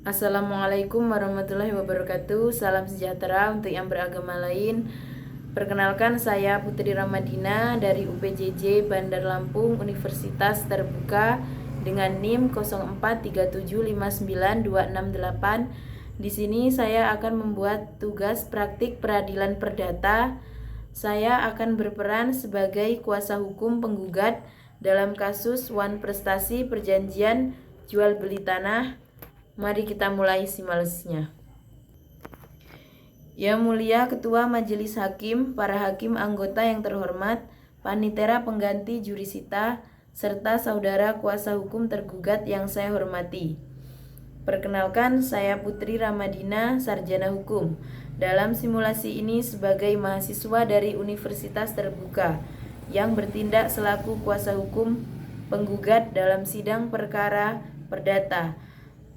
Assalamualaikum warahmatullahi wabarakatuh. Salam sejahtera untuk yang beragama lain. Perkenalkan, saya Putri Ramadina dari UPJJ Bandar Lampung Universitas Terbuka dengan NIM 0437599268. Di sini saya akan membuat tugas praktik peradilan perdata. Saya akan berperan sebagai kuasa hukum penggugat dalam kasus Wan Prestasi Perjanjian Jual Beli Tanah. Mari kita mulai simulasinya. Yang mulia Ketua Majelis Hakim, para hakim anggota yang terhormat, panitera pengganti jurisita, serta saudara kuasa hukum tergugat yang saya hormati. Perkenalkan, saya Putri Ramadina, sarjana hukum. Dalam simulasi ini sebagai mahasiswa dari Universitas Terbuka yang bertindak selaku kuasa hukum penggugat dalam sidang perkara perdata.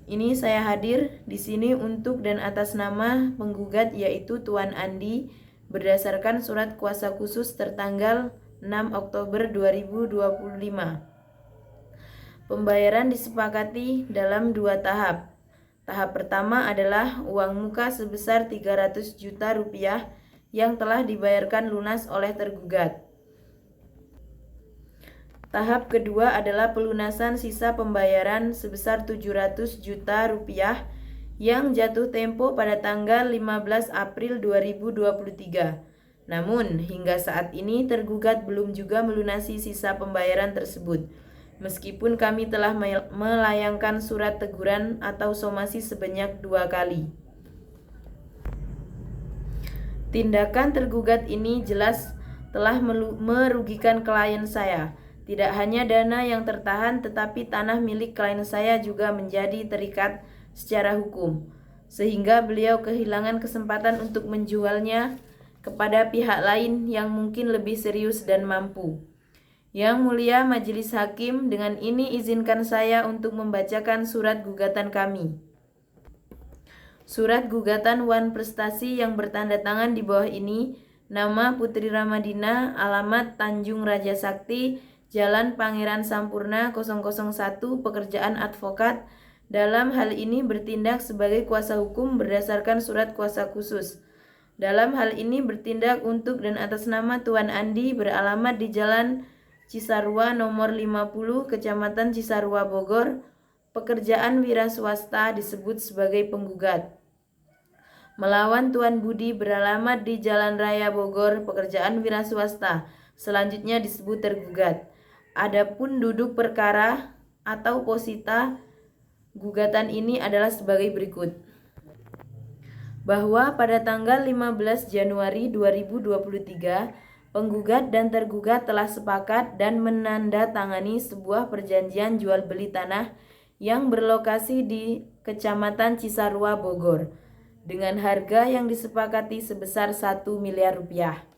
Ini saya hadir di sini untuk dan atas nama penggugat yaitu Tuan Andi berdasarkan surat kuasa khusus tertanggal 6 Oktober 2025. Pembayaran disepakati dalam 2 tahap. Tahap pertama adalah uang muka sebesar 300 juta rupiah yang telah dibayarkan lunas oleh tergugat. Tahap kedua adalah pelunasan sisa pembayaran sebesar 700 juta rupiah yang jatuh tempo pada tanggal 15 April 2023. Namun, hingga saat ini tergugat belum juga melunasi sisa pembayaran tersebut. Meskipun kami telah melayangkan surat teguran atau somasi sebanyak 2 kali. Tindakan tergugat ini jelas telah merugikan klien saya. Tidak hanya dana yang tertahan, tetapi tanah milik klien saya juga menjadi terikat secara hukum, sehingga beliau kehilangan kesempatan untuk menjualnya kepada pihak lain yang mungkin lebih serius dan mampu. Yang mulia Majelis Hakim, dengan ini izinkan saya untuk membacakan surat gugatan kami. Surat gugatan Wan Prestasi yang bertanda tangan di bawah ini, nama Putri Ramadina, alamat Tanjung Raja Sakti, Jalan Pangeran Sampurna 001, pekerjaan advokat. Dalam hal ini bertindak sebagai kuasa hukum berdasarkan surat kuasa khusus. Dalam hal ini bertindak untuk dan atas nama Tuan Andi beralamat di Jalan Cisarua nomor 50, Kecamatan Cisarua, Bogor. Pekerjaan wira swasta disebut sebagai penggugat. Melawan Tuan Budi beralamat di Jalan Raya Bogor, pekerjaan wira swasta. Selanjutnya disebut tergugat. Adapun duduk perkara atau posita gugatan ini adalah sebagai berikut. Bahwa pada tanggal 15 Januari 2023, penggugat dan tergugat telah sepakat dan menandatangani sebuah perjanjian jual beli tanah yang berlokasi di Kecamatan Cisarua, Bogor, dengan harga yang disepakati sebesar 1 miliar rupiah.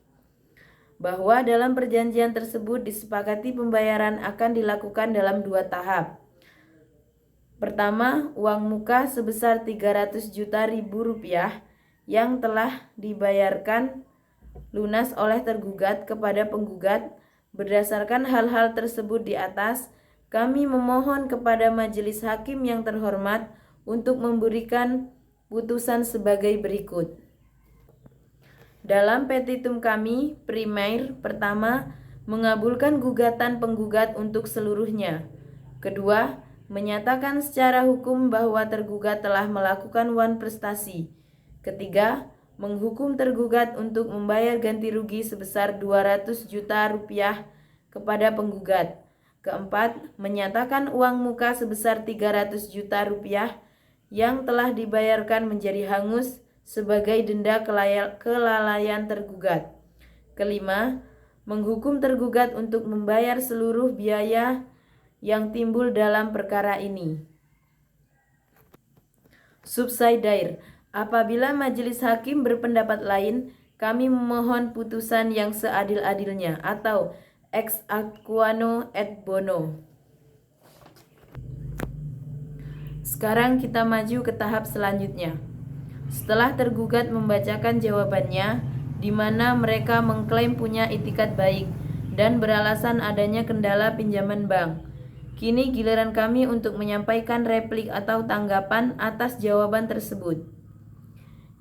Bahwa dalam perjanjian tersebut disepakati pembayaran akan dilakukan dalam 2 tahap. Pertama, uang muka sebesar 300 juta rupiah yang telah dibayarkan lunas oleh tergugat kepada penggugat. Berdasarkan hal-hal tersebut di atas, kami memohon kepada Majelis Hakim yang terhormat untuk memberikan putusan sebagai berikut. Dalam petitum kami, primer pertama, mengabulkan gugatan penggugat untuk seluruhnya. Kedua, menyatakan secara hukum bahwa tergugat telah melakukan wan prestasi. Ketiga, menghukum tergugat untuk membayar ganti rugi sebesar 200 juta rupiah kepada penggugat. Keempat, menyatakan uang muka sebesar 300 juta rupiah yang telah dibayarkan menjadi hangus sebagai denda kelalaian tergugat. Kelima, menghukum tergugat untuk membayar seluruh biaya yang timbul dalam perkara ini. Subsidiar, apabila Majelis Hakim berpendapat lain, kami memohon putusan yang seadil-adilnya atau ex aequo et bono. Sekarang kita maju ke tahap selanjutnya. Setelah tergugat membacakan jawabannya, di mana mereka mengklaim punya itikat baik dan beralasan adanya kendala pinjaman bank, Kini giliran kami untuk menyampaikan replik atau tanggapan atas jawaban tersebut.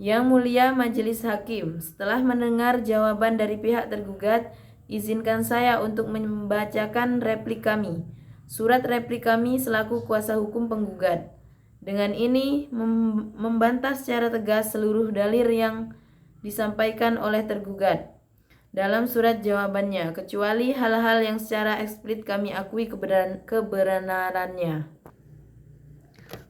Yang Mulia Majelis Hakim, setelah mendengar jawaban dari pihak tergugat, izinkan saya untuk membacakan replik kami. Surat replik kami selaku kuasa hukum penggugat. Dengan ini membantah secara tegas seluruh dalil yang disampaikan oleh tergugat dalam surat jawabannya, kecuali hal-hal yang secara eksplisit kami akui kebenarannya.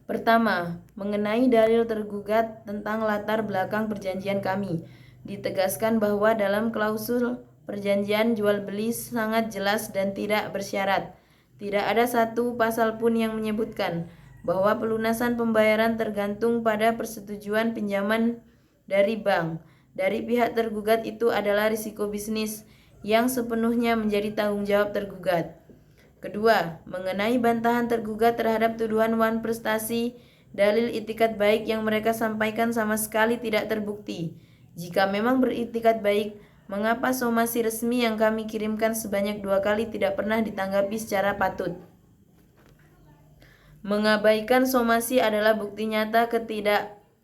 Pertama, mengenai dalil tergugat tentang latar belakang perjanjian kami, ditegaskan bahwa dalam klausul perjanjian jual beli sangat jelas dan tidak bersyarat. Tidak ada satu pasal pun yang menyebutkan bahwa pelunasan pembayaran tergantung pada persetujuan pinjaman dari bank. Dari pihak tergugat itu adalah risiko bisnis yang sepenuhnya menjadi tanggung jawab tergugat. Kedua, mengenai bantahan tergugat terhadap tuduhan Wan Prestasi, dalil itikat baik yang mereka sampaikan sama sekali tidak terbukti. Jika memang beritikat baik, mengapa somasi resmi yang kami kirimkan sebanyak 2 kali tidak pernah ditanggapi secara patut? Mengabaikan somasi adalah bukti nyata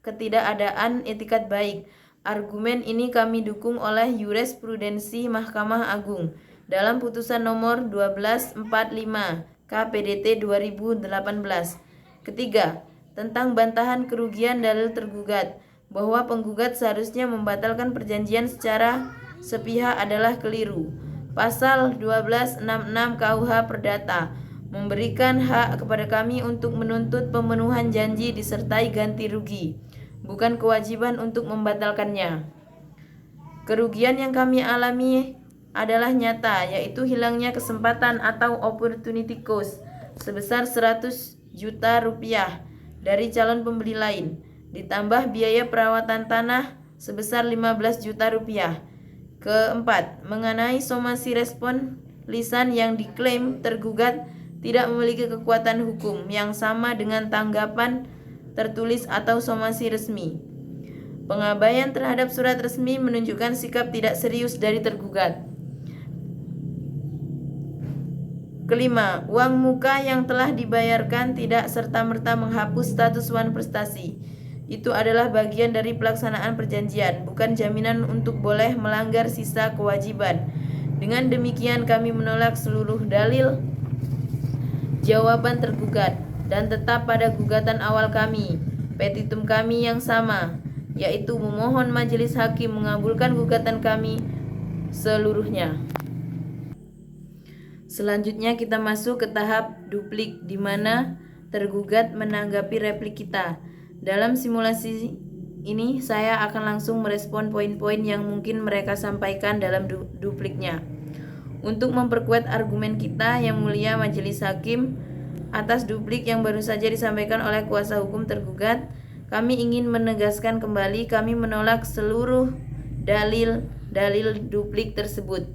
ketidakadaan itikat baik. Argumen ini kami dukung oleh jurisprudensi Mahkamah Agung dalam putusan nomor 1245 KPDT 2018. Ketiga, tentang bantahan kerugian dalil tergugat bahwa penggugat seharusnya membatalkan perjanjian secara sepihak adalah keliru. Pasal 1266 KUH Perdata memberikan hak kepada kami untuk menuntut pemenuhan janji disertai ganti rugi, bukan kewajiban untuk membatalkannya. Kerugian yang kami alami adalah nyata, yaitu hilangnya kesempatan atau opportunity cost sebesar 100 juta rupiah dari calon pembeli lain, ditambah biaya perawatan tanah sebesar 15 juta rupiah. Keempat, mengenai somasi respon lisan yang diklaim tergugat tidak memiliki kekuatan hukum yang sama dengan tanggapan tertulis atau somasi resmi. Pengabaian terhadap surat resmi menunjukkan sikap tidak serius dari tergugat. Kelima, uang muka yang telah dibayarkan tidak serta-merta menghapus status Wan Prestasi. Itu adalah bagian dari pelaksanaan perjanjian, bukan jaminan untuk boleh melanggar sisa kewajiban. Dengan demikian kami menolak seluruh dalil jawaban tergugat dan tetap pada gugatan awal kami, petitum kami yang sama, yaitu memohon majelis hakim mengabulkan gugatan kami seluruhnya. Selanjutnya kita masuk ke tahap duplik, di mana tergugat menanggapi replik kita. Dalam simulasi ini saya akan langsung merespon poin-poin yang mungkin mereka sampaikan dalam dupliknya. Untuk memperkuat argumen kita, Yang Mulia Majelis Hakim, atas duplik yang baru saja disampaikan oleh kuasa hukum tergugat, kami ingin menegaskan kembali kami menolak seluruh dalil duplik tersebut.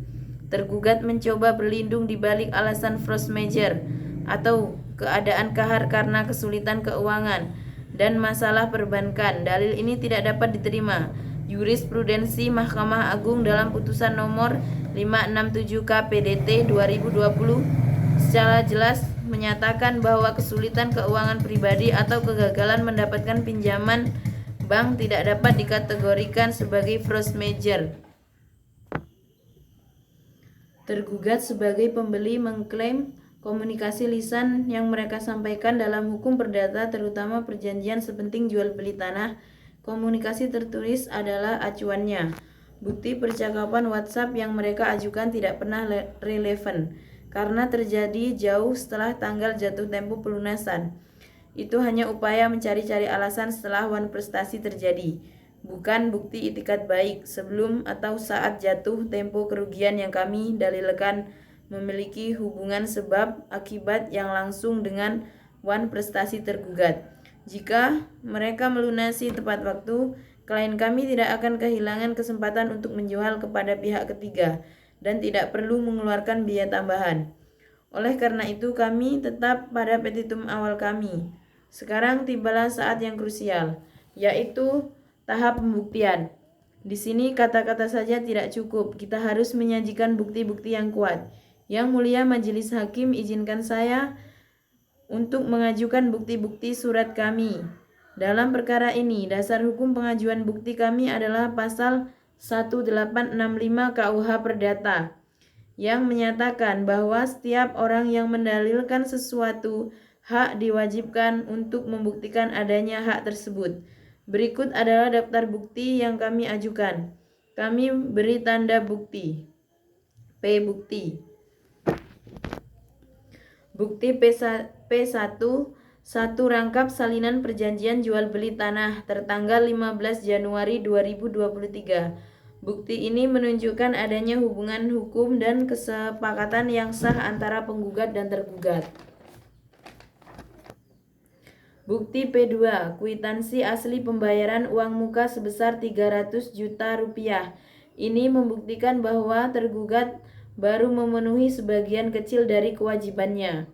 Tergugat mencoba berlindung di balik alasan force majeure atau keadaan kahar karena kesulitan keuangan dan masalah perbankan. Dalil ini tidak dapat diterima. Jurisprudensi Mahkamah Agung dalam putusan nomor 567 KPDT 2020 secara jelas menyatakan bahwa kesulitan keuangan pribadi atau kegagalan mendapatkan pinjaman bank tidak dapat dikategorikan sebagai force majeure. Tergugat sebagai pembeli mengklaim komunikasi lisan yang mereka sampaikan dalam hukum perdata, terutama perjanjian sepenting jual beli tanah, komunikasi tertulis adalah acuannya. Bukti percakapan WhatsApp yang mereka ajukan tidak pernah relevan karena terjadi jauh setelah tanggal jatuh tempo pelunasan. Itu hanya upaya mencari-cari alasan setelah Wan Prestasi terjadi, bukan bukti itikat baik sebelum atau saat jatuh tempo kerugian yang kami dalilkan memiliki hubungan sebab akibat yang langsung dengan Wan Prestasi tergugat. Jika mereka melunasi tepat waktu, klien kami tidak akan kehilangan kesempatan untuk menjual kepada pihak ketiga dan tidak perlu mengeluarkan biaya tambahan. Oleh karena itu kami tetap pada petitum awal kami. Sekarang tibalah saat yang krusial, yaitu tahap pembuktian. Di sini kata-kata saja tidak cukup, kita harus menyajikan bukti-bukti yang kuat. Yang Mulia Majelis Hakim, izinkan saya untuk mengajukan bukti-bukti surat kami. Dalam perkara ini, dasar hukum pengajuan bukti kami adalah pasal 1865 KUH Perdata yang menyatakan bahwa setiap orang yang mendalilkan sesuatu hak diwajibkan untuk membuktikan adanya hak tersebut. Berikut adalah daftar bukti yang kami ajukan. Kami beri tanda bukti. P. Bukti. Bukti P1, satu rangkap salinan perjanjian jual beli tanah tertanggal 15 Januari 2023. Bukti ini menunjukkan adanya hubungan hukum dan kesepakatan yang sah antara penggugat dan tergugat. Bukti P2, kwitansi asli pembayaran uang muka sebesar 300 juta rupiah. Ini membuktikan bahwa tergugat baru memenuhi sebagian kecil dari kewajibannya.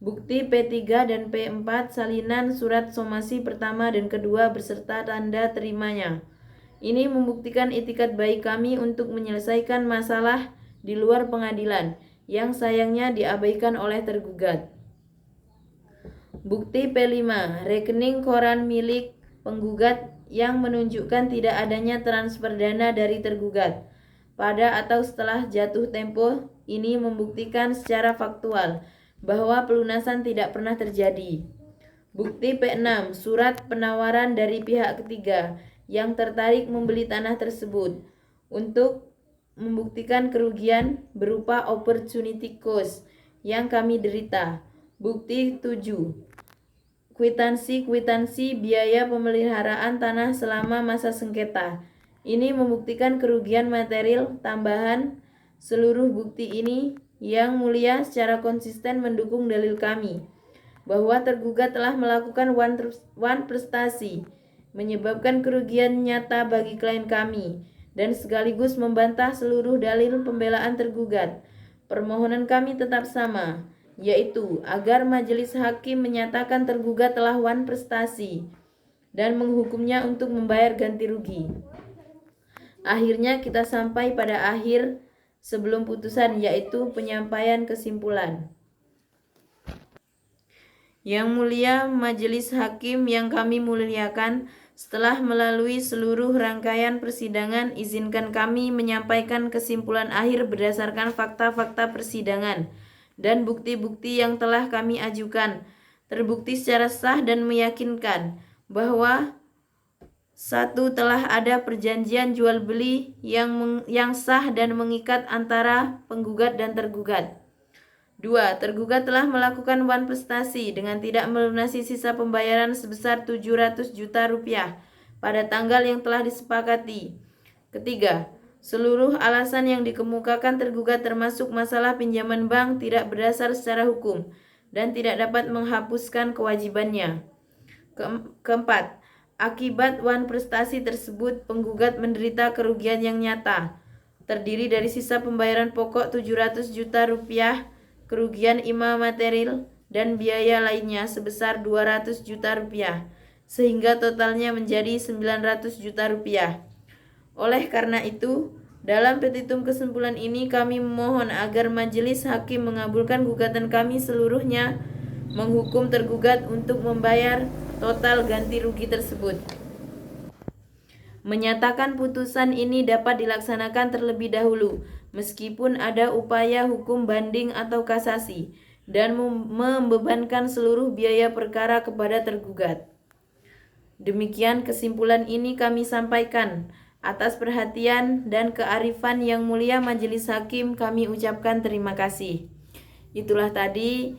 Bukti P3 dan P4, salinan surat somasi pertama dan kedua beserta tanda terimanya. Ini membuktikan itikat baik kami untuk menyelesaikan masalah di luar pengadilan, yang sayangnya diabaikan oleh tergugat. Bukti P5, rekening koran milik penggugat yang menunjukkan tidak adanya transfer dana dari tergugat. Pada atau setelah jatuh tempo, ini membuktikan secara faktual bahwa pelunasan tidak pernah terjadi. Bukti P6, surat penawaran dari pihak ketiga yang tertarik membeli tanah tersebut untuk membuktikan kerugian berupa opportunity cost yang kami derita. Bukti 7, kwitansi biaya pemeliharaan tanah selama masa sengketa. Ini membuktikan kerugian material tambahan. Seluruh bukti ini yang mulia secara konsisten mendukung dalil kami bahwa tergugat telah melakukan wan prestasi, menyebabkan kerugian nyata bagi klien kami, dan sekaligus membantah seluruh dalil pembelaan tergugat. Permohonan kami tetap sama, yaitu agar majelis hakim menyatakan tergugat telah wan prestasi dan menghukumnya untuk membayar ganti rugi. Akhirnya kita sampai pada akhir sebelum putusan, yaitu penyampaian kesimpulan. Yang mulia majelis hakim yang kami muliakan, setelah melalui seluruh rangkaian persidangan, izinkan kami menyampaikan kesimpulan akhir berdasarkan fakta-fakta persidangan dan bukti-bukti yang telah kami ajukan. Terbukti secara sah dan meyakinkan bahwa 1. Telah ada perjanjian jual beli yang sah dan mengikat antara penggugat dan tergugat. 2. Tergugat telah melakukan wan prestasi dengan tidak melunasi sisa pembayaran sebesar 700 juta rupiah pada tanggal yang telah disepakati. Ketiga, seluruh alasan yang dikemukakan tergugat termasuk masalah pinjaman bank tidak berdasar secara hukum dan tidak dapat menghapuskan kewajibannya. Keempat, akibat wan prestasi tersebut penggugat menderita kerugian yang nyata, terdiri dari sisa pembayaran pokok 700 juta rupiah, kerugian material dan biaya lainnya sebesar 200 juta rupiah, sehingga totalnya menjadi 900 juta rupiah. Oleh karena itu, dalam petitum kesimpulan ini kami memohon agar majelis hakim mengabulkan gugatan kami seluruhnya, menghukum tergugat untuk membayar total ganti rugi tersebut. Menyatakan putusan ini dapat dilaksanakan terlebih dahulu, meskipun ada upaya hukum banding atau kasasi, dan membebankan seluruh biaya perkara kepada tergugat. Demikian kesimpulan ini kami sampaikan. Atas perhatian dan kearifan yang mulia majelis hakim, kami ucapkan terima kasih. Itulah tadi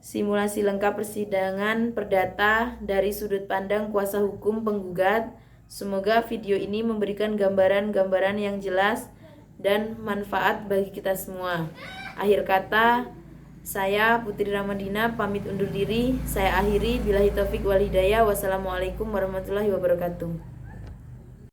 simulasi lengkap persidangan perdata dari sudut pandang kuasa hukum penggugat. Semoga video ini memberikan gambaran-gambaran yang jelas dan manfaat bagi kita semua. Akhir kata, saya Putri Ramadina pamit undur diri. Saya akhiri, billahi taufik wal hidayah. Wassalamualaikum warahmatullahi wabarakatuh.